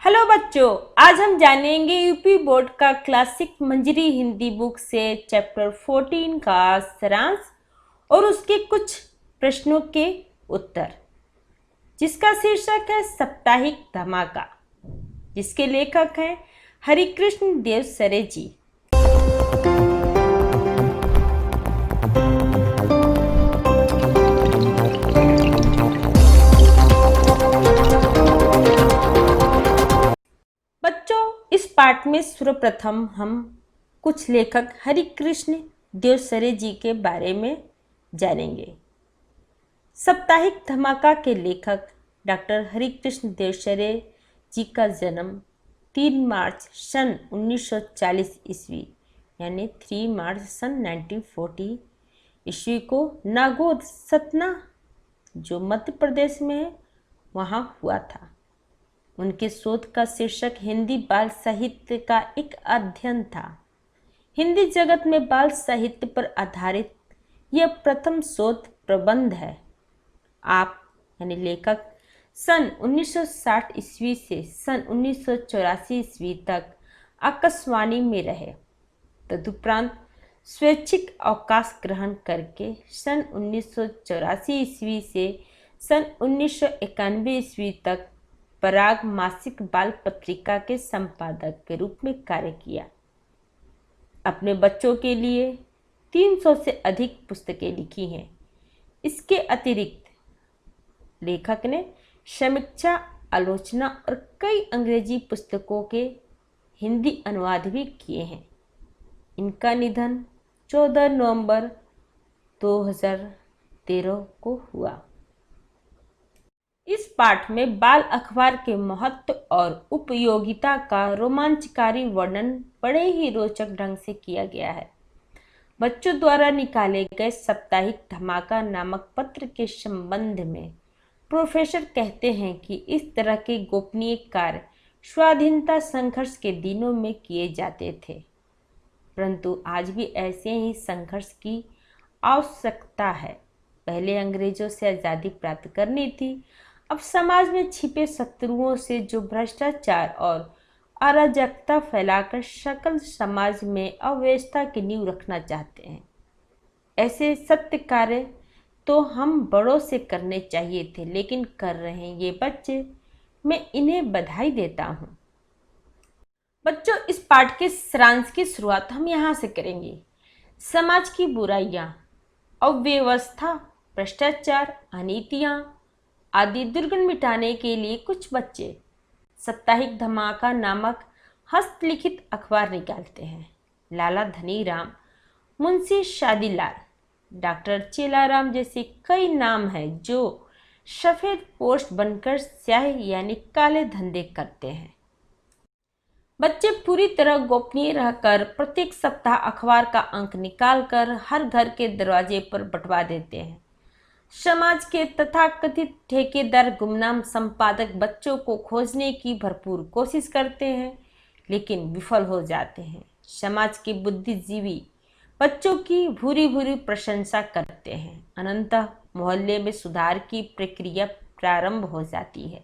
Hello बच्चों, आज हम जानेंगे यूपी बोर्ड का क्लासिक मंजरी हिंदी बुक से चैप्टर 14 का सारांश और उसके कुछ प्रश्नों के उत्तर, जिसका शीर्षक है साप्ताहिक धमाका, जिसके लेखक हैं हरिकृष्ण देवसरे जी। इस पाठ में सर्वप्रथम हम कुछ लेखक हरिकृष्ण देवसरे जी के बारे में जानेंगे। साप्ताहिक धमाका के लेखक डॉक्टर हरिकृष्ण देवसरे जी का जन्म 3 मार्च सन 1940 ईस्वी यानी 3 मार्च सन 1940 ईस्वी को नागौद सतना, जो मध्य प्रदेश में है, वहाँ हुआ था। उनके शोध का शीर्षक हिंदी बाल साहित्य का एक अध्ययन था। हिंदी जगत में बाल साहित्य पर आधारित यह प्रथम शोध प्रबंध है। आप यानी लेखक सन 1960 ईस्वी से सन 1984 ईस्वी तक आकाशवाणी में रहे। तदुपरांत स्वैच्छिक अवकाश ग्रहण करके सन 1984 ईस्वी से सन 1991 ईस्वी तक पराग मासिक बाल पत्रिका के संपादक के रूप में कार्य किया। अपने बच्चों के लिए 300 से अधिक पुस्तकें लिखी हैं। इसके अतिरिक्त लेखक ने समीक्षा, आलोचना और कई अंग्रेजी पुस्तकों के हिंदी अनुवाद भी किए हैं। इनका निधन 14 नवंबर 2013 को हुआ। इस पाठ में बाल अखबार के महत्व और उपयोगिता का रोमांचकारी वर्णन बड़े ही रोचक ढंग से किया गया है। बच्चों द्वारा निकाले गए साप्ताहिक धमाका नामक पत्र के संबंध में प्रोफेसर कहते हैं कि इस तरह के गोपनीय कार्य स्वाधीनता संघर्ष के दिनों में किए जाते थे, परंतु आज भी ऐसे ही संघर्ष की आवश्यकता है। पहले अंग्रेजों से आज़ादी प्राप्त करनी थी, अब समाज में छिपे शत्रुओं से जो भ्रष्टाचार और अराजकता फैलाकर सकल समाज में अव्यवस्था की नींव रखना चाहते हैं। ऐसे सत्य कार्य तो हम बड़ों से करने चाहिए थे, लेकिन कर रहे हैं ये बच्चे। मैं इन्हें बधाई देता हूँ। बच्चों, इस पाठ के सारांश की शुरुआत हम यहाँ से करेंगे। समाज की बुराइयाँ, अव्यवस्था, भ्रष्टाचार, अनीतियाँ आदि दुर्गुण मिटाने के लिए कुछ बच्चे साप्ताहिक धमाका नामक हस्तलिखित अखबार निकालते हैं। लाला धनीराम, मुंशी शादीलाल, डॉक्टर चेलाराम जैसे कई नाम हैं जो सफ़ेद पोस्ट बनकर स्याह यानी काले धंधे करते हैं। बच्चे पूरी तरह गोपनीय रहकर प्रत्येक सप्ताह अखबार का अंक निकालकर हर घर के दरवाजे पर बंटवा देते हैं। समाज के तथाकथित ठेकेदार गुमनाम संपादक बच्चों को खोजने की भरपूर कोशिश करते हैं, लेकिन विफल हो जाते हैं। समाज के बुद्धिजीवी बच्चों की भूरी भूरी प्रशंसा करते हैं। अनंतः मोहल्ले में सुधार की प्रक्रिया प्रारंभ हो जाती है।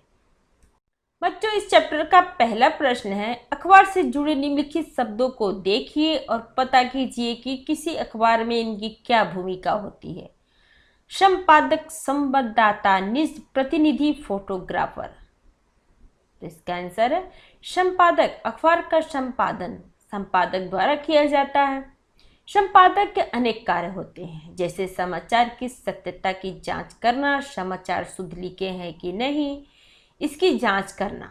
बच्चों, इस चैप्टर का पहला प्रश्न है, अखबार से जुड़े निम्नलिखित शब्दों को देखिए और पता कीजिए कि किसी अखबार में इनकी क्या भूमिका होती है। संपादक, संवाददाता, निज प्रतिनिधि, फोटोग्राफर। तो इसका आंसर है संपादक। अखबार का संपादन संपादक द्वारा किया जाता है। संपादक के अनेक कार्य होते हैं, जैसे समाचार की सत्यता की जांच करना, समाचार शुद्ध लिखे हैं कि नहीं इसकी जांच करना,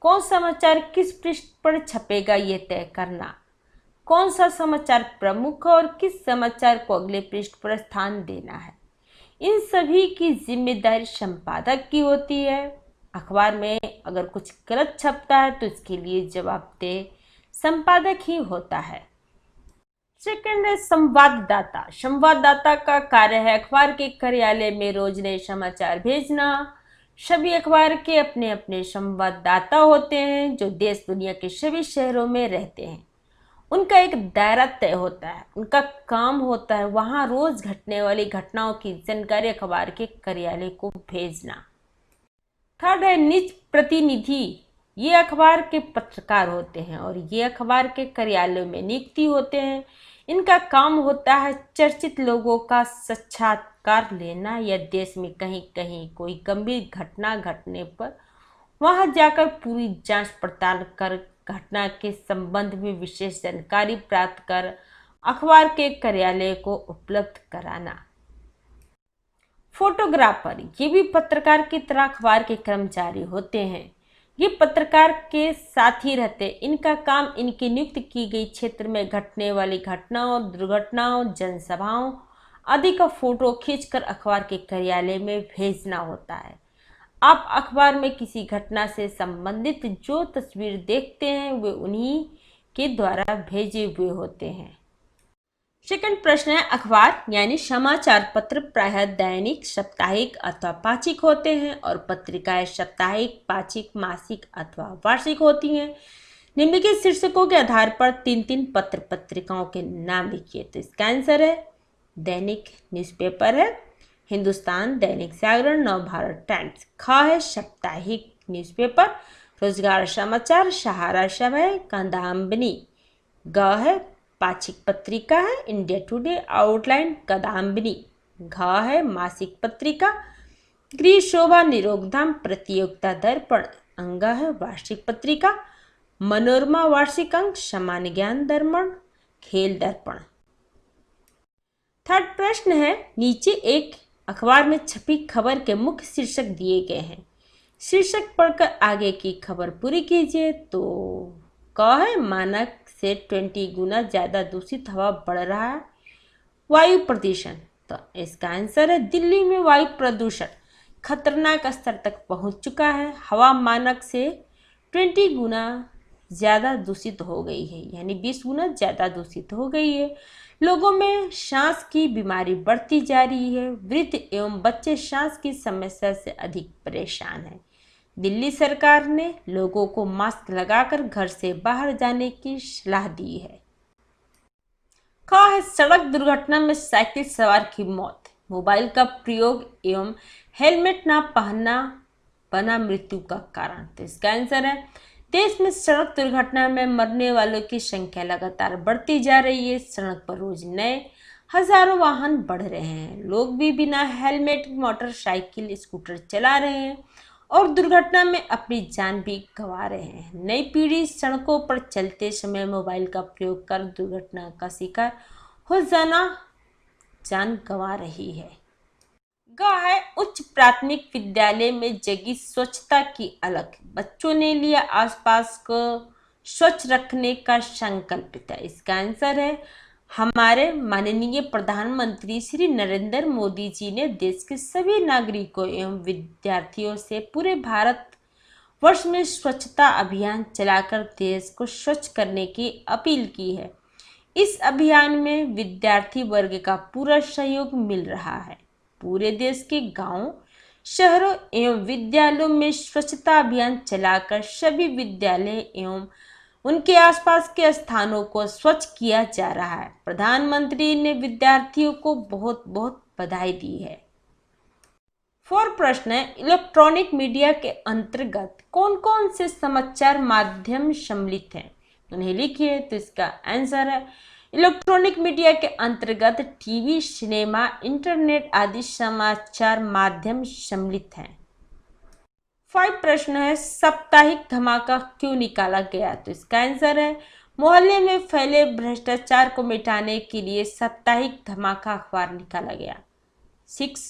कौन समाचार किस पृष्ठ पर छपेगा ये तय करना, कौन सा समाचार प्रमुख और किस समाचार को अगले पृष्ठ पर स्थान देना है। इन सभी की जिम्मेदारी संपादक की होती है। अखबार में अगर कुछ गलत छपता है तो इसके लिए जवाबदेह संपादक ही होता है। सेकंड है संवाददाता। संवाददाता का कार्य है अखबार के कार्यालय में रोज नए समाचार भेजना। सभी अखबार के अपने अपने संवाददाता होते हैं जो देश दुनिया के सभी शहरों में रहते हैं। उनका एक दायरा तय होता है, उनका काम होता है वहाँ रोज घटने वाली घटनाओं की जानकारी अखबार के कार्यालय को भेजना। थर्ड है निज प्रतिनिधि। ये अखबार के पत्रकार होते हैं और ये अखबार के कार्यालयों में नियुक्ति होते हैं। इनका काम होता है चर्चित लोगों का साक्षात्कार लेना या देश में कहीं कहीं कोई गंभीर घटना घटने पर वहां जाकर पूरी जांच पड़ताल कर घटना के संबंध में विशेष जानकारी प्राप्त कर अखबार के कार्यालय को उपलब्ध कराना। फोटोग्राफर ये भी पत्रकार की तरह अखबार के कर्मचारी होते हैं। ये पत्रकार के साथ ही रहते हैं। इनका काम इनकी नियुक्त की गई क्षेत्र में घटने वाली घटनाओं, दुर्घटनाओं, जनसभाओं आदि का फोटो खींचकर अखबार के कार्यालय में भेजना होता है। आप अखबार में किसी घटना से संबंधित जो तस्वीर देखते हैं वे उन्हीं के द्वारा भेजे हुए होते हैं। सेकंड प्रश्न है, अखबार यानी समाचार पत्र प्रायः दैनिक, साप्ताहिक अथवा पाक्षिक होते हैं और पत्रिकाएं साप्ताहिक, पाक्षिक, मासिक अथवा वार्षिक होती हैं। निम्नलिखित शीर्षकों के आधार पर तीन तीन पत्र पत्रिकाओं के नाम लिखिए। तो इसका आंसर है दैनिक न्यूज़पेपर है हिंदुस्तान, दैनिक जागरण, नवभारत टाइम्स। ख है साप्ताहिक न्यूज़पेपर रोजगार समाचार, सहारा समय, कांदामनी। ग है पाक्षिक पत्रिका है इंडिया टुडे, आउटलाइन, कादम्बिनी। घ है मासिक पत्रिका गृह शोभा, निरोगधाम, प्रतियोगिता दर्पण। अंग है वार्षिक पत्रिका मनोरमा, वार्षिक अंक, सामान्य ज्ञान दर्पण, खेल दर्पण। थर्ड प्रश्न है, नीचे एक अखबार में छपी खबर के मुख्य शीर्षक दिए गए हैं। शीर्षक पढ़कर आगे की खबर पूरी कीजिए। तो क है मानक से 20 गुना ज़्यादा दूषित हवा बढ़ रहा है। वायु प्रदूषण, तो इसका आंसर है दिल्ली में वायु प्रदूषण खतरनाक स्तर तक पहुंच चुका है। हवा मानक से 20 गुना ज़्यादा दूषित हो गई है, यानी 20 गुना ज़्यादा दूषित हो गई है। लोगों में सांस की बीमारी बढ़ती जा रही है। वृद्ध एवं बच्चे सांस की समस्या से अधिक परेशान हैं। दिल्ली सरकार ने लोगों को मास्क लगाकर घर से बाहर जाने की सलाह दी है। ख है सड़क दुर्घटना में साइकिल सवार की मौत। मोबाइल का प्रयोग एवं हेलमेट न पहनना बना मृत्यु का कारण। तो इसका आंसर है देश में सड़क दुर्घटना में मरने वालों की संख्या लगातार बढ़ती जा रही है। सड़क पर रोज नए हजारों वाहन बढ़ रहे हैं। लोग भी बिना हेलमेट मोटरसाइकिल स्कूटर चला रहे हैं और दुर्घटना में अपनी जान भी गंवा रहे हैं। नई पीढ़ी सड़कों पर चलते समय मोबाइल का प्रयोग कर दुर्घटना का शिकार हो जाना जान गंवा रही है। ग है उच्च प्राथमिक विद्यालय में जगी स्वच्छता की अलग। बच्चों ने लिया आसपास को स्वच्छ रखने का संकल्प। इसका आंसर है हमारे माननीय प्रधानमंत्री श्री नरेंद्र मोदी जी ने देश के सभी नागरिकों एवं विद्यार्थियों से पूरे भारत वर्ष में स्वच्छता अभियान चलाकर देश को स्वच्छ करने की अपील की है। इस अभियान में विद्यार्थी वर्ग का पूरा सहयोग मिल रहा है। पूरे देश के गांवों, शहरों एवं विद्यालयों में स्वच्छता अभियान चलाकर सभी विद्यालय एवं उनके आसपास के स्थानों को स्वच्छ किया जा रहा है। प्रधानमंत्री ने विद्यार्थियों को बहुत बहुत बधाई दी है। फोर्थ प्रश्न है, इलेक्ट्रॉनिक मीडिया के अंतर्गत कौन कौन से समाचार माध्यम सम्मिलित हैं? उन्हें लिखिए। तो इसका आंसर है इलेक्ट्रॉनिक मीडिया के अंतर्गत टीवी, सिनेमा, इंटरनेट आदि समाचार माध्यम सम्मिलित हैं। 5 प्रश्न है, साप्ताहिक धमाका क्यों निकाला गया? तो इसका आंसर है मोहल्ले में फैले भ्रष्टाचार को मिटाने के लिए साप्ताहिक धमाका अखबार निकाला गया। 6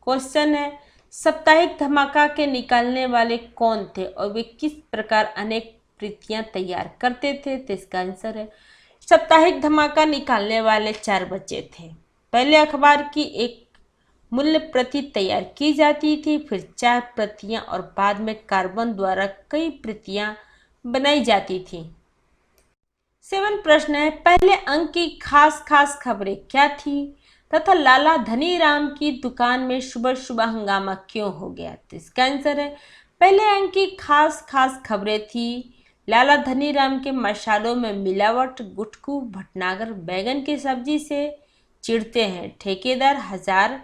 क्वेश्चन है, साप्ताहिक धमाका के निकालने वाले कौन थे और वे किस प्रकार अनेक प्रतियां तैयार करते थे? तो इसका आंसर है साप्ताहिक धमाका निकालने वाले 4 बच्चे थे। पहले अखबार की एक मूल्य प्रति तैयार की जाती थी, फिर 4 प्रतियां और बाद में कार्बन द्वारा कई प्रतियां बनाई जाती थी। 7 प्रश्न है, पहले अंक की खास खास खबरें क्या थी तथा लाला धनीराम की दुकान में सुबह सुबह हंगामा क्यों हो गया? तो इसका आंसर है पहले अंक की खास खास खबरें थी लाला धनीराम के मसालों में मिलावट, गुटखू, भटनागर बैगन की सब्जी से चिढ़ते हैं, ठेकेदार हजार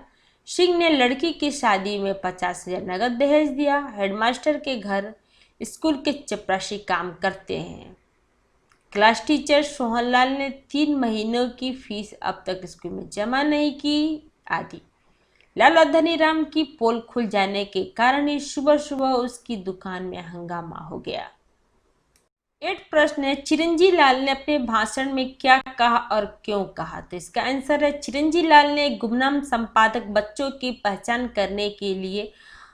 सिंह ने लड़की की शादी में 50,000 नगद दहेज दिया, हेडमास्टर के घर स्कूल के चपरासी काम करते हैं। क्लास टीचर सोहनलाल ने 3 महीनों की फीस अब तक स्कूल में जमा नहीं की आदि। लाला धनीराम की पोल खुल जाने के कारण ही सुबह सुबह उसकी दुकान में हंगामा हो गया। 8 प्रश्न है, चिरंजी लाल ने अपने भाषण में क्या कहा और क्यों कहा? तो इसका आंसर है, चिरंजी लाल ने गुमनाम संपादक बच्चों की पहचान करने के लिए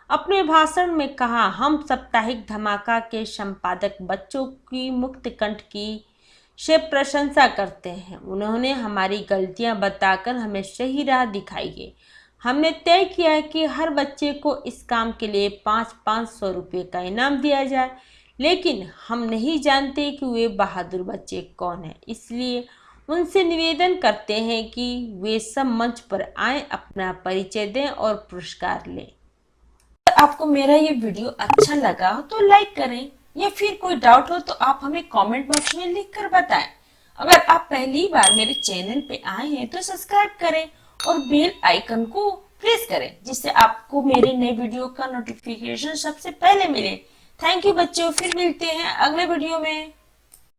अपने भाषण में कहा, हम साप्ताहिक धमाका के संपादक बच्चों की मुक्त कंठ की से प्रशंसा करते हैं। उन्होंने हमारी गलतियां बताकर हमें सही राह दिखाई है। हमने तय किया है कि हर बच्चे को इस काम के लिए 500 रुपये का इनाम दिया जाए, लेकिन हम नहीं जानते कि वे बहादुर बच्चे कौन हैं, इसलिए उनसे निवेदन करते हैं कि वे सब मंच पर आएं, अपना परिचय दें और पुरस्कार लें। अगर आपको मेरा ये वीडियो अच्छा लगा हो तो लाइक करें, या फिर कोई डाउट हो तो आप हमें कमेंट बॉक्स में लिख कर बताएं। अगर आप पहली बार मेरे चैनल पे आए हैं तो सब्सक्राइब करें और बेल आइकन को प्रेस करें, जिससे आपको मेरे नए वीडियो का नोटिफिकेशन सबसे पहले मिले। थैंक यू बच्चों, फिर मिलते हैं अगले वीडियो में।